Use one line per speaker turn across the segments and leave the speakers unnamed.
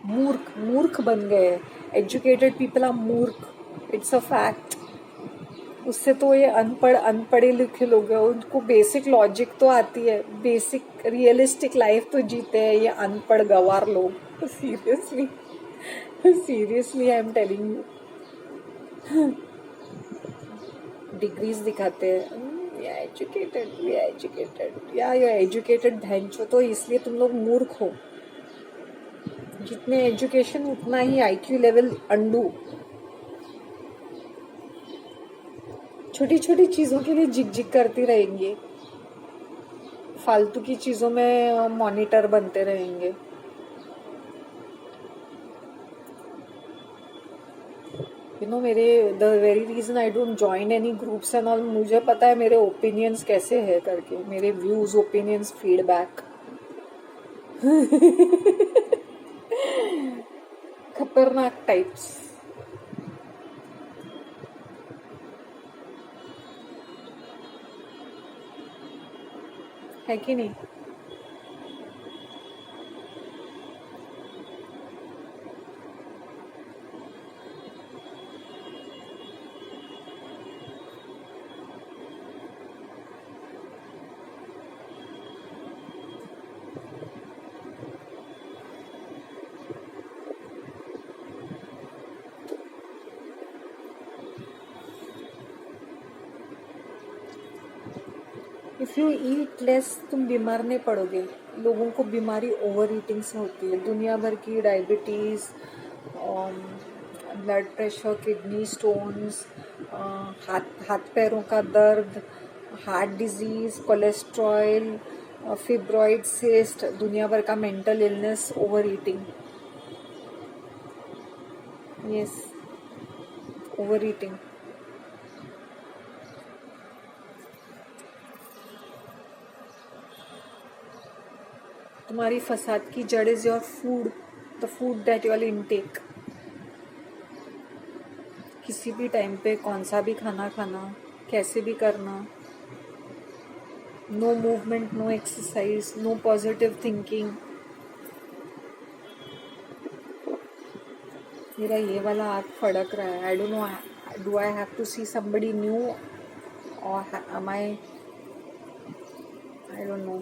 मूर्ख मूर्ख बन गए. एजुकेटेड पीपल आर मूर्ख. It's a fact. उससे तो ये अनपढ़े लिखे लोग हैं, उनको बेसिक लॉजिक तो आती है, बेसिक रियलिस्टिक लाइफ तो जीते हैं ये अनपढ़ गवार लोग. Seriously. Seriously I am telling you. Degrees दिखाते हैं, वी आर एजुकेटेड या यू एजुकेटेड भैंचो. तो इसलिए तुम लोग मूर्ख हो. जितने एजुकेशन उतना ही आईक्यू लेवल अंडू. छोटी छोटी चीजों के लिए जिग करती रहेंगे, फालतू की चीजों में मॉनिटर बनते रहेंगे. मेरे the very reason I don't join any groups and all, मुझे पता है मेरे ओपिनियंस कैसे है करके, मेरे व्यूज ओपिनियंस फीडबैक. खतरनाक टाइप्स है कि नहीं. इफ यू ईट लेस तुम बीमार नहीं पड़ोगे. लोगों को बीमारी ओवर ईटिंग से होती है. दुनिया भर की diabetes, blood pressure, kidney stones, हाथ पैरों का दर्द, heart disease, cholesterol, fibroid cyst, दुनिया भर का mental illness, over eating. Yes, over eating. तुम्हारी फसाद की जड़ is your food, the food that you all intake. किसी भी टाइम पे कौन सा भी खाना खाना, कैसे भी करना. No movement, no exercise, no positive thinking. मेरा ये वाला हाथ फड़क रहा है. I don't know, do I have to see somebody new और am I don't know.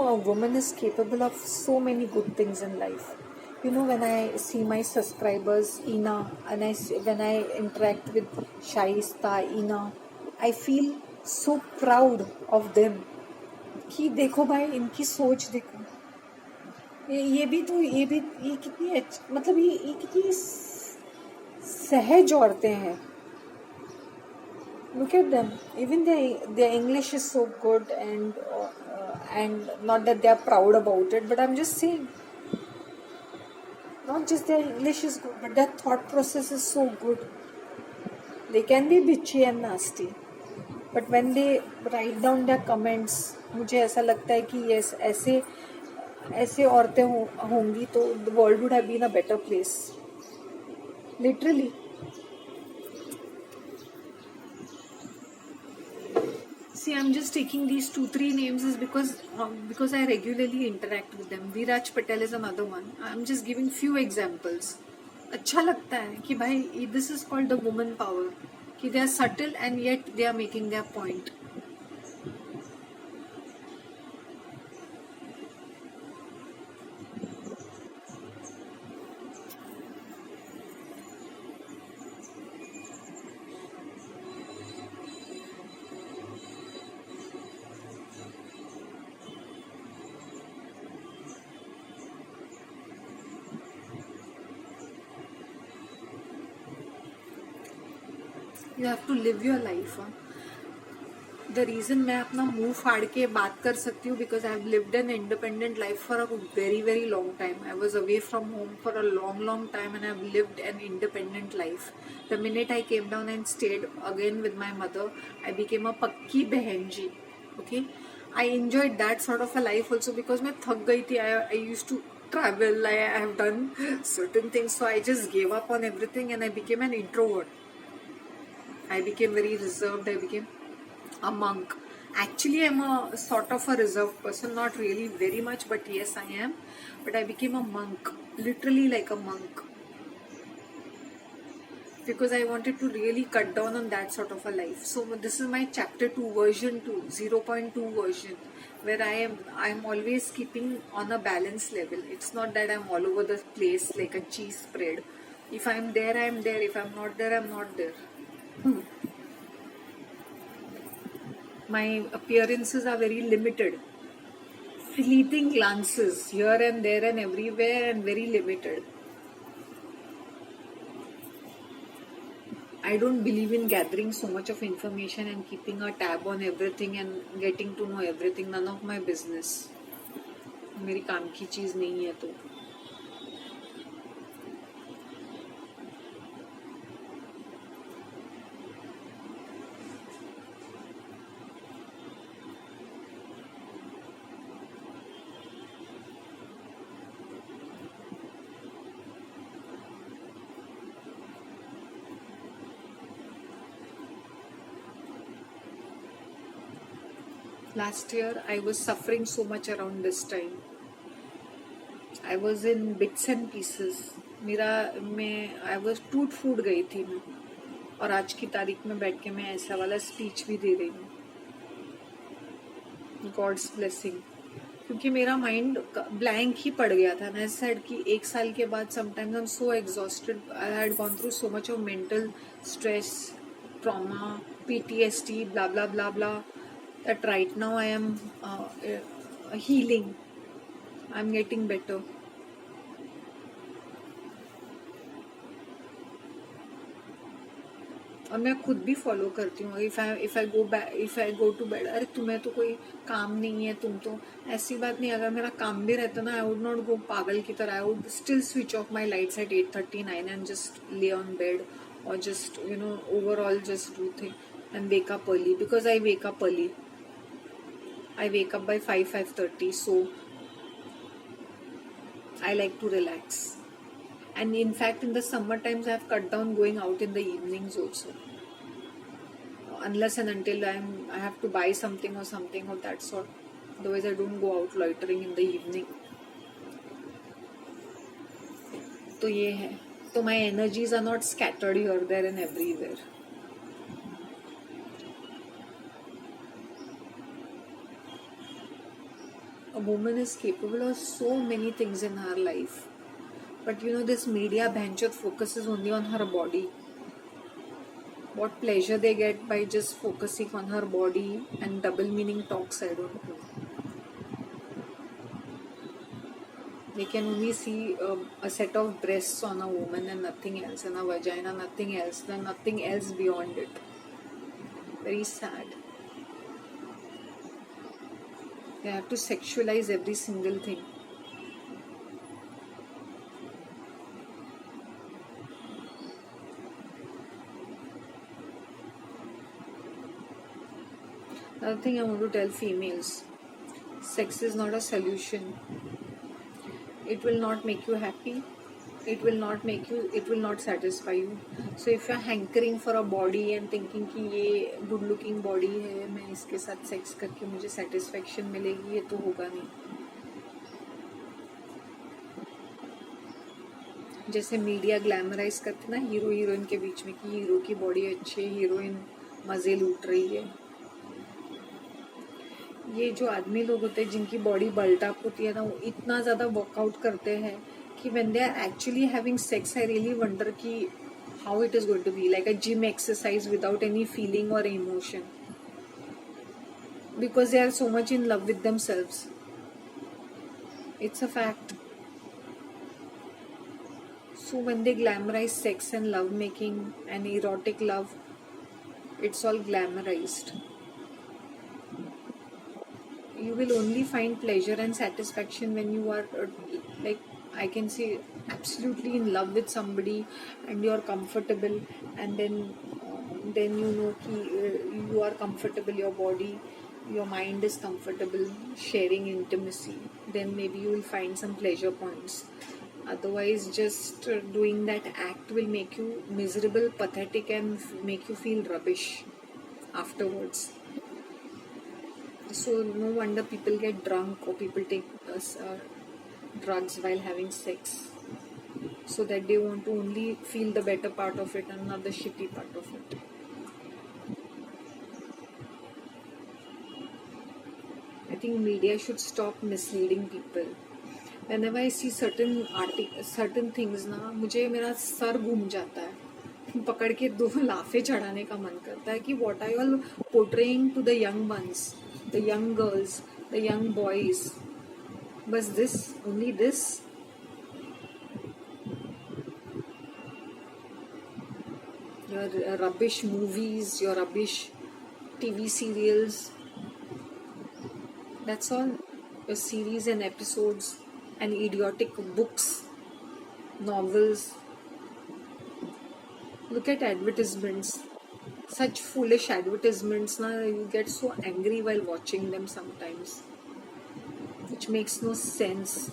A woman is capable of so many good things in life. When I see my subscribers, Ina, and when I interact with Shaista, Ina, I feel so proud of them. कि देखो भाई, इनकी सोच देखो. ये कितनी मतलब ये कितनी सहज औरतें हैं. Look at them. Even their English is so good, and not that they are proud about it, but I'm just saying, not just their English is good, but their thought process is so good. They can be bitchy and nasty, but when they write down their comments, मुझे ऐसा लगता है कि yes, ऐसे औरतें होंगी तो the world would have been a better place. Literally. See, I'm just taking these 2-3 names is because I regularly interact with them. Viraj Patel is another one. I'm just giving few examples. अच्छा लगता है कि भाई this is called the woman power. कि they are subtle and yet they are making their point. You have to live your life. The reason मैं अपना मुंह फाड़ के बात कर सकती हूँ because I have lived an independent life for a very very long time. I was away from home for a long time and I have lived an independent life. The minute I came down and stayed again with my mother, I became a पक्की बहन जी. Okay, I enjoyed that sort of a life also because मैं थक गई थी. I used to travel. I have done certain things, so I just gave up on everything and I became an introvert. I became very reserved. I became a monk. Actually, I'm a sort of a reserved person, not really very much, but yes, I am. But I became a monk, literally like a monk, because I wanted to really cut down on that sort of a life. So this is my chapter 2 version 2, 0.2 version, where I'm always keeping on a balance level. It's not that I'm all over the place like a cheese spread. If I'm there, I'm there. If I'm not there, I'm not there. My appearances are very limited. Fleeting glances here and there and everywhere, and very limited. I don't believe in gathering so much of information and keeping a tab on everything and getting to know everything. None of my business. मेरी काम की चीज नहीं है तो. Last year I was suffering so much around this time. I was in bits and pieces. I was टूट फूट गई थी मैं. और आज की तारीख में बैठ के मैं ऐसा वाला स्पीच भी दे रही हूँ. God's blessing. क्योंकि मेरा माइंड ब्लैंक ही पड़ गया था. मैं सेड कि 1 साल के बाद sometimes I am so exhausted. I had gone through so much of mental stress, trauma, PTSD, blah blah blah blah, that right now I am healing. I'm getting better. और मैं खुद भी फॉलो करती हूँ. If I go to bed, अरे तुम्हें तो कोई काम नहीं है, तुम तो, ऐसी बात नहीं. अगर मेरा काम भी रहता ना, आई वुड नॉट गो पागल की तरह. I would still switch off my lights at 8:39 and just lay on bed, or just overall just do things and wake up early, because I wake up early. I wake up by 5:30, so I like to relax. And in fact, in the summer times, I have cut down going out in the evenings also. Unless and until I have to buy something or something of that sort. Otherwise, I don't go out loitering in the evening. तो ये है. So my energies are not scattered here, there and everywhere. A woman is capable of so many things in her life. But this media bhanchot focuses only on her body. What pleasure they get by just focusing on her body and double meaning talks, I don't know. They can only see a set of breasts on a woman and nothing else, and a vagina, nothing else, then nothing else beyond it. Very sad. They have to sexualize every single thing. Another thing I want to tell females, sex is not a solution. It will not make you happy. It will not satisfy you. So if you are hankering for a body and thinking कि ये good looking body है, मैं इसके साथ sex करके मुझे satisfaction मिलेगी, ये तो होगा नहीं. जैसे मीडिया ग्लैमराइज करते ना हीरो हीरोइन के बीच में कि हीरो की बॉडी अच्छी है, हीरोइन मजे लूट रही है. ये जो आदमी लोग होते हैं जिनकी बॉडी बल्ट अप होती है ना, वो इतना ज़्यादा वर्कआउट करते हैं कि when they are actually having sex, I really wonder कि how it is going to be, like a gym exercise without any feeling or emotion, because they are so much in love with themselves. It's a fact. So when they glamorize sex and love making and erotic love, it's all glamorized. You will only find pleasure and satisfaction when you are like, I can say, absolutely in love with somebody and you are comfortable, and then you are comfortable, your body, your mind is comfortable, sharing intimacy. Then maybe you will find some pleasure points. Otherwise, just doing that act will make you miserable, pathetic, and make you feel rubbish afterwards. So, no wonder people get drunk or people take drugs while having sex, so that they want to only feel the better part of it and not the shitty part of it. I think media should stop misleading people. Whenever I see certain things ना, मुझे मेरा sir घूम जाता है, पकड़ के दो लाफे चढ़ाने का मन करता है कि what are you all portraying to the young ones, the young girls, the young boys? बस this, only this. Your rubbish movies, your rubbish TV serials. That's all. Your series and episodes and idiotic books, novels. Look at advertisements. Such foolish advertisements. Now you get so angry while watching them sometimes, which makes no sense.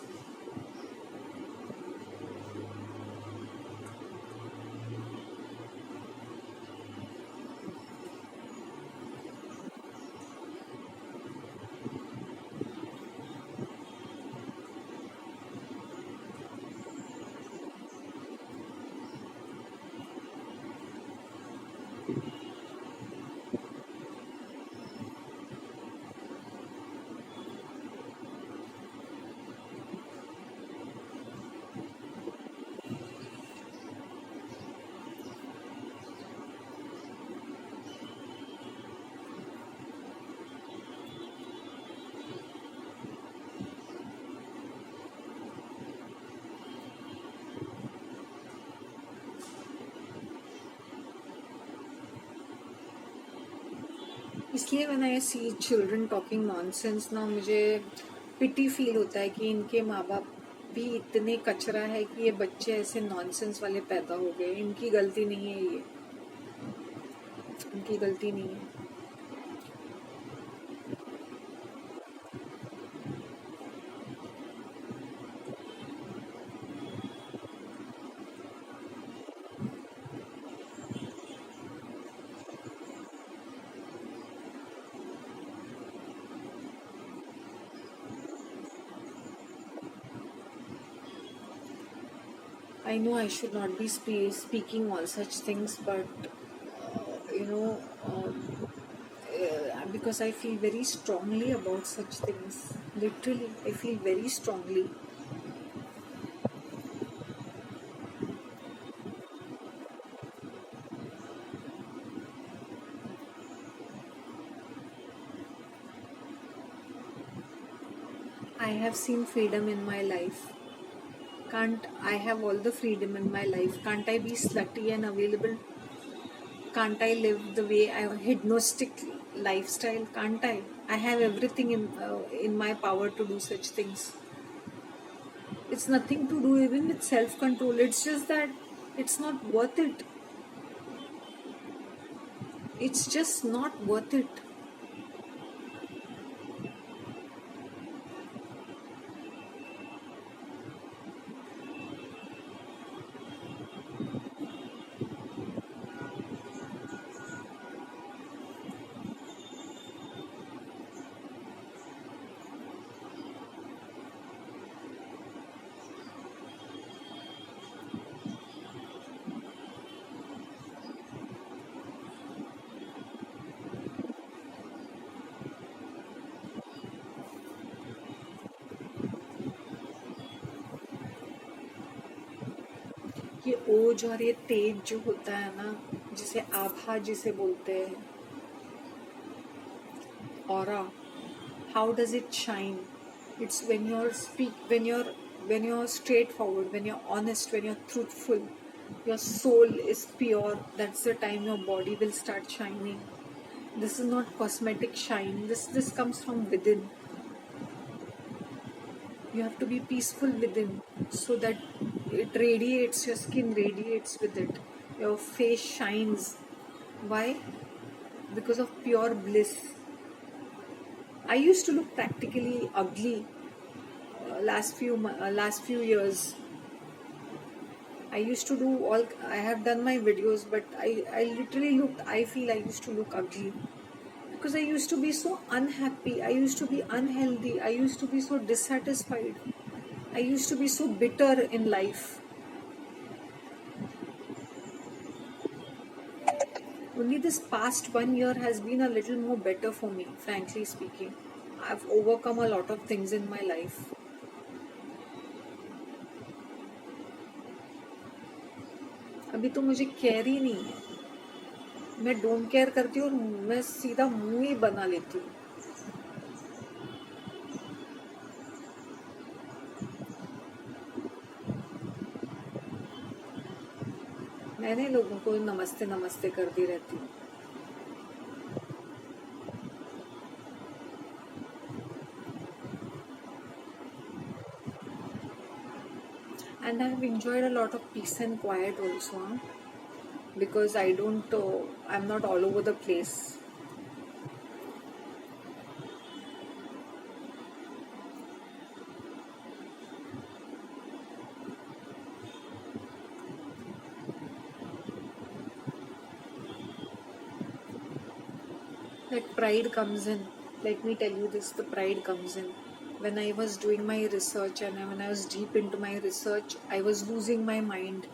इसलिए when I see children talking nonsense ना, मुझे पिटी feel होता है कि इनके माँ बाप भी इतने कचरा है कि ये बच्चे ऐसे नॉनसेंस वाले पैदा हो गए. इनकी गलती नहीं है, ये इनकी गलती नहीं है. I know I should not be speaking all such things, but you know, because I feel very strongly about such things. Literally, I feel very strongly. I have seen freedom in my life. Can't I have all the freedom in my life? Can't I be slutty and available? Can't I live the way I hedonistic lifestyle? Can't I? I have everything in my power to do such things. It's nothing to do even with self-control. It's just that it's not worth it. It's just not worth it. ये ओज और ये तेज जो होता है ना, जिसे आभा जिसे बोलते हैं, aura, how does it shine? It's when you're straightforward, when you're honest, when you're truthful, your soul is pure. That's the time your body will start shining. This is not cosmetic shine. This comes from within. You have to be peaceful within, so that it radiates, your skin radiates with it, your face shines. Why? Because of pure bliss. I used to look practically ugly last few years, I used to do all, I have done my videos, but I literally looked, I feel I used to look ugly. Because I used to be so unhappy, I used to be unhealthy, I used to be so dissatisfied, I used to be so bitter in life. Only this past 1 year has been a little more better for me, frankly speaking. I've overcome a lot of things in my life. अभी तो मुझे care ही नहीं है. मैं don't care करती हूँ और मैं सीधा मुंह ही बना लेती हूँ. मैंने लोगों को नमस्ते नमस्ते करती रहती हूँ. And I've enjoyed a lot of peace and quiet also, huh? Because I'm not all over the place. That pride comes in. Let me tell you this, the pride comes in. When I was doing my research and when I was deep into my research, I was losing my mind.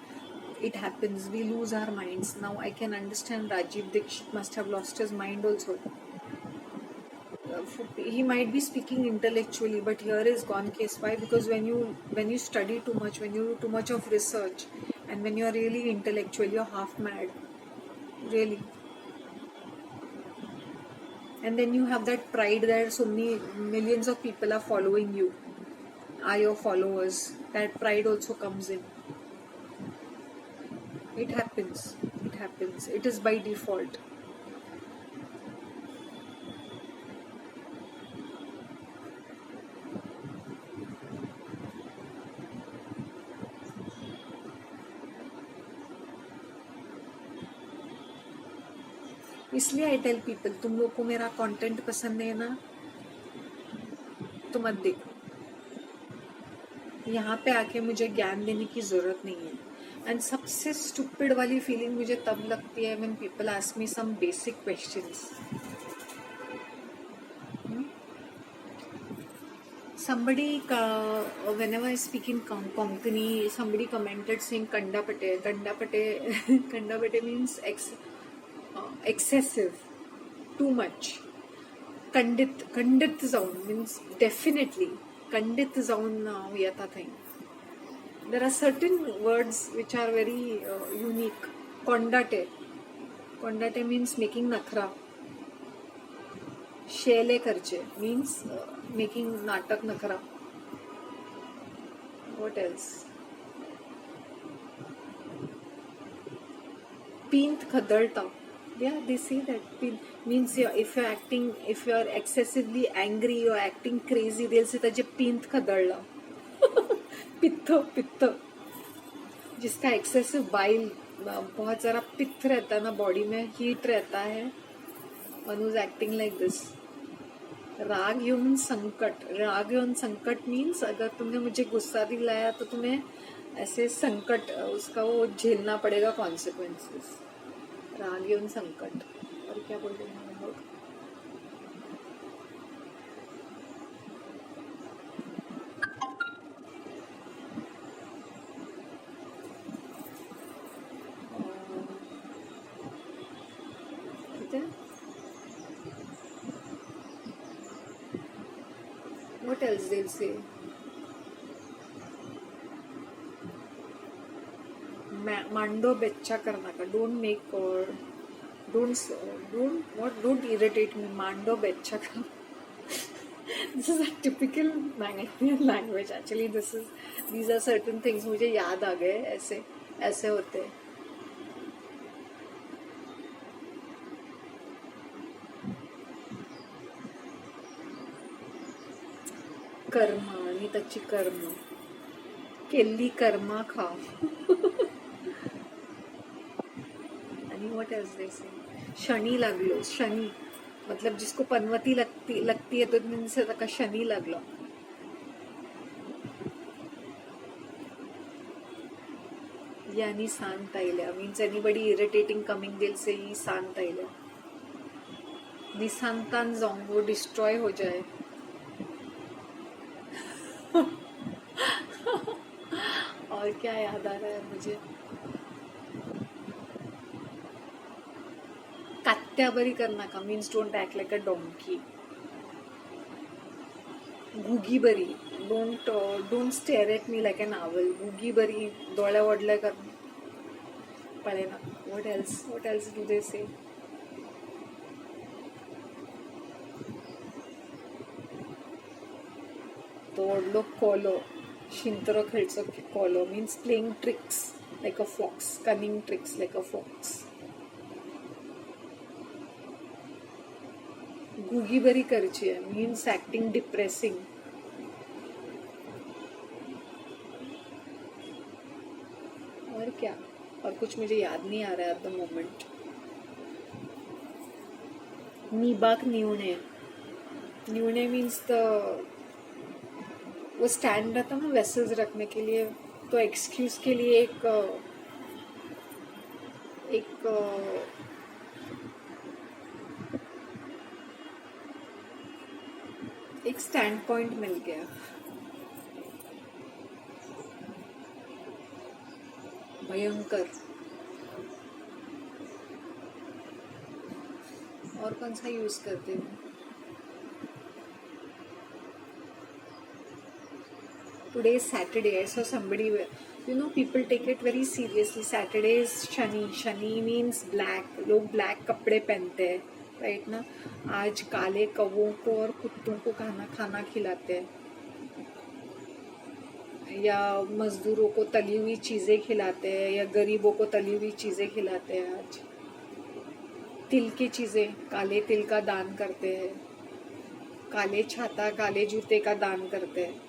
It happens, we lose our minds. Now I can understand Rajiv Dixit must have lost his mind also. He might be speaking intellectually, but here is gone case. Why? Because when you study too much, when you do too much of research, and when you are really intellectual, you're half mad. Really. And then you have that pride that so many millions of people are following you, are your followers. That pride also comes in. It happens. It happens. It is by default. इसलिए I tell people, तुम लोग को मेरा content पसंद है ना, तो मत देखो. यहाँ पे आके मुझे ज्ञान देने की जरूरत नहीं है. एंड सबसे स्टूपिड वाली फीलिंग मुझे तब लगती है when people ask me some basic questions. Somebody, whenever I speak in Konkani, somebody commented saying Kandapate. Kandapate means excessive, too much. Kandit zaun means definitely. Kandit zaun yata thing. There are certain words which are very unique. Kondate. Kondate means making nakhra. Shele karche means making natak nakhra. What else? Pint khadalta. Yeah, they say that means if you're excessively angry, you're acting crazy, they'll say that pint khadalta. पित्त जिसका excessive bile, बहुत सारा पित्त रहता है ना body में, heat रहता है, one who's acting like this. राग यौन संकट. राग यौन संकट मीन्स अगर तुमने मुझे गुस्सा दिलाया तो तुम्हें ऐसे संकट, उसका वो झेलना पड़ेगा कॉन्सिक्वेंसेस. राग यौन संकट. और क्या बोल रहे हैं हम लोग? What else they'll say? मांडो बेच्चा करना का. Don't irritate me. मांडो बेच्चा करना. This is a typical Maghalian language. Actually, these are certain things. मुझे याद आ गए. ऐसे होते हैं. कर्म आणि त्याची कर्म केली कर्मा खाव. आणि व्हाट एल्स दे से? शनी लागलो. शनी मतलब जिसको पनवती लगती है तो इनसे तक शनी लागलो. यांनी शांत आयल्या मीन्स एनीबडी इरिटेटिंग कमिंग दिल से ही शांत आयल्या. निशांतान जाऊं वो डिस्ट्रॉय हो जाए. और क्या याद आ रहा है मुझे. कात्या बरी कर नाका means don't act like a donkey. गुगी बरी don't stare at me like a owl. गुगी बरी डोळ्या वडल्या कर पळेना. What else do they say. तोडलो कोलो शिंतरो खेळचो कोलो means playing tricks like a fox. Cunning tricks like a fox. गुगी बरी करची है मीन्स एक्टिंग डिप्रेसिंग. और क्या. और कुछ मुझे याद नहीं आ रहा है एट द मोमेंट. नीबाक न्यूने. न्यूने मीन्स द वो स्टैंड रहता ना वेसल्स रखने के लिए. तो एक्सक्यूज के लिए एक स्टैंड पॉइंट मिल गया. भयंकर. और कौन सा यूज करते हैं. Today is Saturday. I saw somebody, people take it very seriously. Saturday is Shani. Shani means black. लोग black कपड़े पहनते हैं, राइट ना. आज काले कौवों को और कुत्तों को खाना खिलाते हैं. या मजदूरों को तली हुई चीज़ें खिलाते हैं, या गरीबों को तली हुई चीज़ें खिलाते हैं. आज तिल की चीज़ें, काले तिल का दान करते हैं. काले छाता काले जूते का दान करते हैं.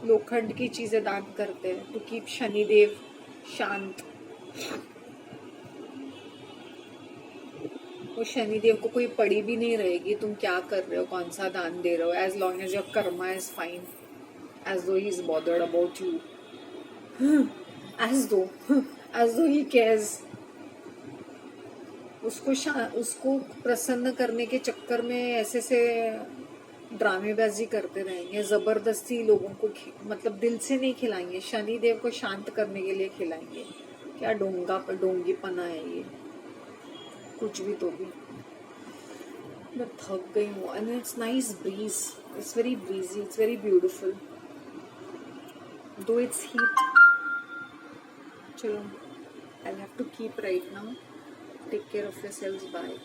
लोखंड की चीजें दान करते हैं टू कीप शनिदेव शांत. वो शनिदेव को कोई पड़ी भी नहीं रहेगी तुम क्या कर रहे हो, कौन सा दान दे रहे हो, as long as your karma is fine. As though he is bothered about you. As though he cares. उसको प्रसन्न करने के चक्कर में ऐसे ड्रामेबाजी करते रहेंगे. जबरदस्ती लोगों को मतलब दिल से नहीं खिलाएंगे. शनिदेव को शांत करने के लिए खिलाएंगे. क्या डोंगीपना है ये. कुछ भी तो भी. मैं थक गई हूँ. And it's nice breeze. It's very breezy. It's very beautiful though it's heat. चलो, I have to keep right now. Take care of yourselves. Bye.